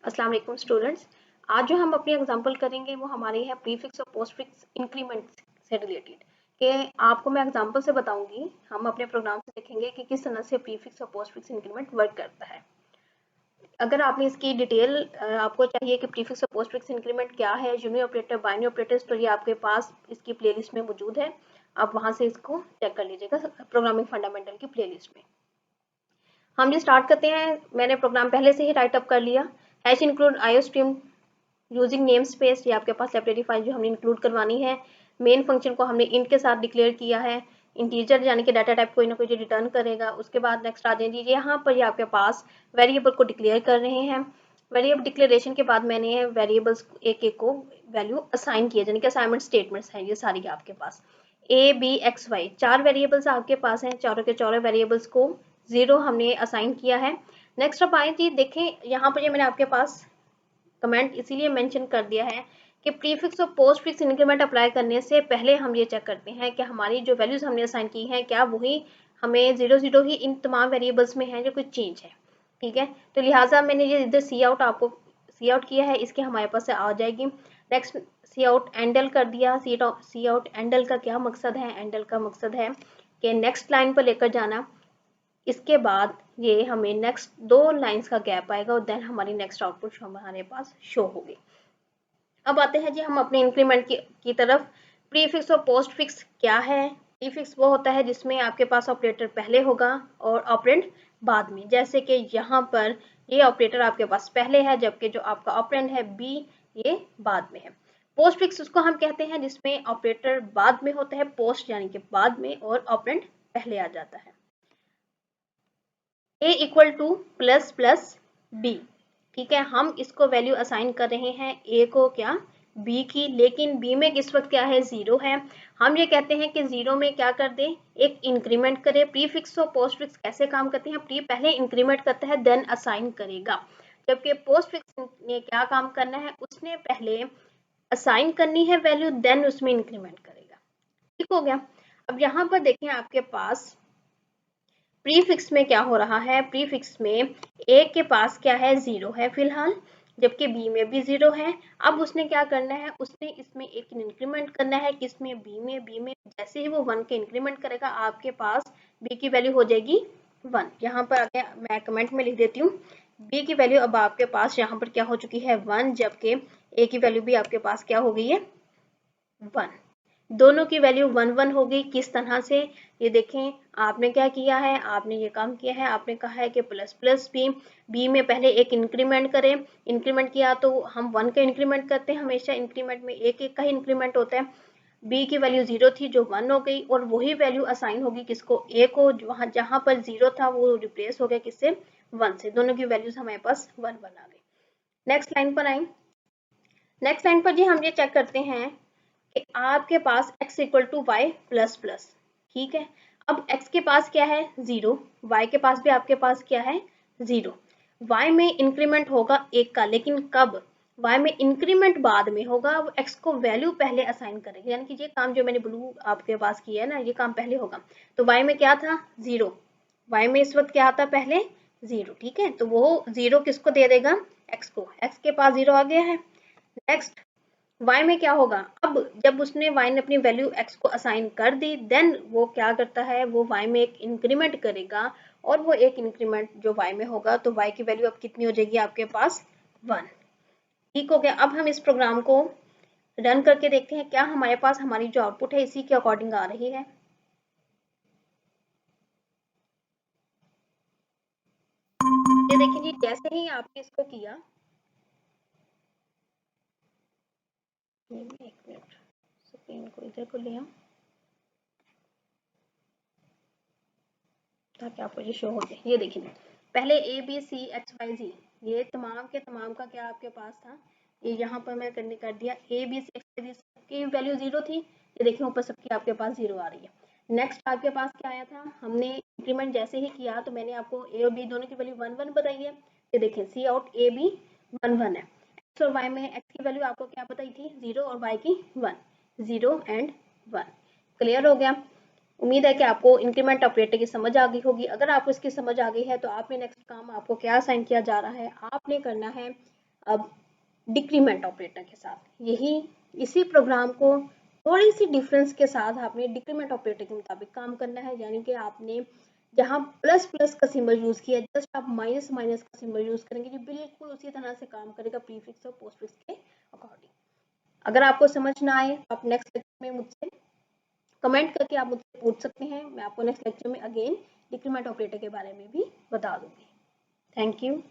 अस्सलाम वालेकुम स्टूडेंट्स। आज जो हम अपनी एग्जांपल करेंगे वो हमारी है प्रीफिक्स और पोस्टफिक्स इंक्रीमेंट से रिलेटेड। कि आपको मैं एग्जांपल से बताऊंगी, हम अपने प्रोग्राम से देखेंगे कि किस तरह से प्रीफिक्स और पोस्टफिक्स इंक्रीमेंट वर्क करता है। अगर आपने इसकी डिटेल आपको चाहिए कि प्रीफिक्स और पोस्टफिक्स इंक्रीमेंट क्या है, यूनियन ऑपरेटर, बाइनरी ऑपरेटर्स, तो ये आपके पास इसकी प्लेलिस्ट में मौजूद है। आप वहां से इसको चेक कर लीजिएगा प्रोग्रामिंग फंडामेंटल की प्लेलिस्ट में। हम जो स्टार्ट करते हैं, मैंने प्रोग्राम पहले से ही राइट अप कर लिया। Hash include iostream using name space, ये आपके पास लाइब्रेरी फाइल जो हमने इंक्लूड करवानी है। मेन फंक्शन को हमने इंट के साथ डिक्लेयर किया है। इंटीजर यानी कि डाटा टाइप कोई ना कोई जो रिटर्न करेगा। उसके बाद नेक्स्ट आ जाइए, यहाँ पर ये आपके पास वेरिएबल को डिक्लेयर कर रहे हैं। वेरिएबल डिक्लेरेशन के बाद मैंने वेरिएबल्स एक एक को वैल्यू असाइन किया, यानी कि असाइनमेंट स्टेटमेंट्स हैं ये सारी आपके पास। A B X Y 4 variables आपके पास हैं। चारों के चारों वेरिएबल्स को 0 हमने असाइन किया है। नेक्स्ट अब आए जी, देखें यहाँ पर ये मैंने आपके पास कमेंट इसीलिए मेंशन कर दिया है कि प्रीफिक्स और पोस्टफिक्स इंक्रीमेंट अप्लाई करने से पहले हम ये चेक करते हैं कि हमारी जो वैल्यूज हमने असाइन की हैं क्या वही हमें 0 ही इन तमाम वेरिएबल्स में है या कोई चेंज है। ठीक है, तो लिहाजा मैंने ये इधर सी आउट आपको सी आउट किया है, इसके हमारे पास से आ जाएगी। नेक्स्ट सी आउट एंडल कर दिया। सी आउट एंडल का क्या मकसद है? एंडल का मकसद है कि नेक्स्ट लाइन पर लेकर जाना। इसके बाद ये हमें नेक्स्ट 2 लाइंस का गैप आएगा और देन हमारी नेक्स्ट आउटपुट हमारे पास शो होगी। अब आते हैं जी हम अपने इंक्रीमेंट की तरफ। प्रीफिक्स और पोस्टफिक्स क्या है? प्रीफिक्स वो होता है जिसमें आपके पास ऑपरेटर पहले होगा और ऑपरेंड बाद में, जैसे कि यहाँ पर ये ऑपरेटर आपके पास पहले है जबकि जो आपका ऑपरेंड है बी ये बाद में है। पोस्टफिक्स उसको हम कहते हैं जिसमें ऑपरेटर बाद में होता है, पोस्ट यानी कि बाद में, और ऑपरेंड पहले आ जाता है। a equal to plus plus B, ठीक है, हम इसको वैल्यू असाइन कर रहे हैं a को क्या? b की, लेकिन b में किस वक्त क्या है? 0 है। हम ये कहते हैं कि 0 में क्या कर दें? एक इंक्रीमेंट करें। प्रीफिक्स और पोस्टफिक्स कैसे काम करते हैं? प्री पहले इंक्रीमेंट करता है देन असाइन करेगा, जबकि पोस्टफिक्स ने क्या काम करना है? उसने पहले असाइन करनी है वैल्यू देन उसमें इंक्रीमेंट करेगा। ठीक हो गया। अब यहाँ पर देखें आपके पास प्रीफिक्स में क्या हो रहा है? प्रीफिक्स में a के पास क्या है? 0 है फिलहाल, जबकि b में भी 0 है। अब उसने क्या करना है? उसने इसमें एक इंक्रीमेंट करना है। किसमें? b में जैसे ही वो 1 के इंक्रीमेंट करेगा आपके पास b की वैल्यू हो जाएगी 1। यहाँ पर आके मैं कमेंट में लिख देती हूँ, b की वैल्यू अब आपके पास यहाँ पर क्या हो चुकी है? 1, जबकि a की वैल्यू भी आपके पास क्या हो गई है? 1। दोनों की वैल्यू 1 1 हो गई। किस तरह से? ये देखें, आपने क्या किया है? आपने ये काम किया है, आपने कहा है कि प्लस प्लस बी में पहले एक इंक्रीमेंट करें। इंक्रीमेंट किया तो हम 1 का इंक्रीमेंट करते हैं, हमेशा इंक्रीमेंट में एक एक का ही इंक्रीमेंट होता है। बी की वैल्यू 0 थी जो 1 हो गई, और वही वैल्यू असाइन होगी किसको? ए को। जहां पर 0 था वो रिप्लेस हो गया किससे? 1 से। दोनों की वैल्यूज हमारे पास 1 1 आ गई। नेक्स्ट लाइन पर आए। नेक्स्ट लाइन पर जी हम ये चेक करते हैं कि आपके पास x equal to Y plus plus, ठीक है। अब x के पास क्या है? 0, y के पास भी आपके पास क्या है? 0। y में इंक्रीमेंट होगा 1 का, लेकिन कब? y में इंक्रीमेंट बाद में होगा, वो x को वैल्यू पहले असाइन करेंगे, यानी कि ये काम जो मैंने ब्लू आपके पास किया है ना, ये काम पहले होगा। तो y में क्या था? 0। y में इस वक्त क्या आता? पहले 0, ठीक है। तो वो 0 किसको दे देगा? x को। x के पास 0 आ गया है। नेक्स्ट y में क्या होगा? अब जब उसने y ने अपनी वैल्यू x को असाइन कर दी, देन वो क्या करता है? वो y में एक इंक्रीमेंट करेगा, और वो एक इंक्रीमेंट जो y में होगा तो y की वैल्यू अब कितनी हो जाएगी आपके पास? 1। ठीक हो गया। अब हम इस प्रोग्राम को रन करके देखते हैं क्या हमारे पास हमारी जो आउटपुट है इसी के अकॉर्डिंग आ रही है। ये देखिए जी, जैसे ही आपने इसको किया, एक मिनट स्क्रीन को इधर को ले आओ ताकि आपको ये शो हो जाए। ये देखिए, पहले A B C X Y Z, ये तमाम के तमाम का क्या आपके पास था? ये यहाँ पर मैं करने कर दिया A B C X Y Z, सबकी वैल्यू 0 थी। ये देखिए ऊपर सबकी आपके पास 0 आ रही है। नेक्स्ट आपके पास क्या आया था? हमने इंक्रीमेंट जैसे ही किया तो मैंने आपको ए और बी दोनों की वैल्यू 1 1 बताई है। ये देखिए सी आउट ए बी 1 1 है। एक्स और वाई में एक्स की वैल्यू आपको क्या बताई थी? 0, और वाई की 1। 0 एंड 1। क्लियर हो गया। उम्मीद है कि आपको इंक्रीमेंट ऑपरेटर की समझ आ गई होगी। अगर आपको इसकी समझ आ गई है तो आपने नेक्स्ट काम आपको क्या असाइन किया जा रहा है? आपने करना है अब डिक्रीमेंट ऑपरेटर के साथ इसी प्रोग्राम को थोड़ी सी डिफरेंस के साथ आपने डिक्रीमेंट ऑपरेटर के मुताबिक काम करना है, यानी कि आपने जहाँ प्लस प्लस का सिंबल यूज किया जस्ट आप माइनस माइनस का सिंबल यूज करेंगे, जो बिल्कुल उसी तरह से काम करेगा प्रीफिक्स और पोस्टफिक्स के अकॉर्डिंग। अगर आपको समझ ना आए तो आप नेक्स्ट लेक्चर में मुझसे कमेंट करके आप मुझसे पूछ सकते हैं, मैं आपको नेक्स्ट लेक्चर में अगेन डिक्रीमेंट ऑपरेटर के बारे में भी बता दूंगी। Thank you.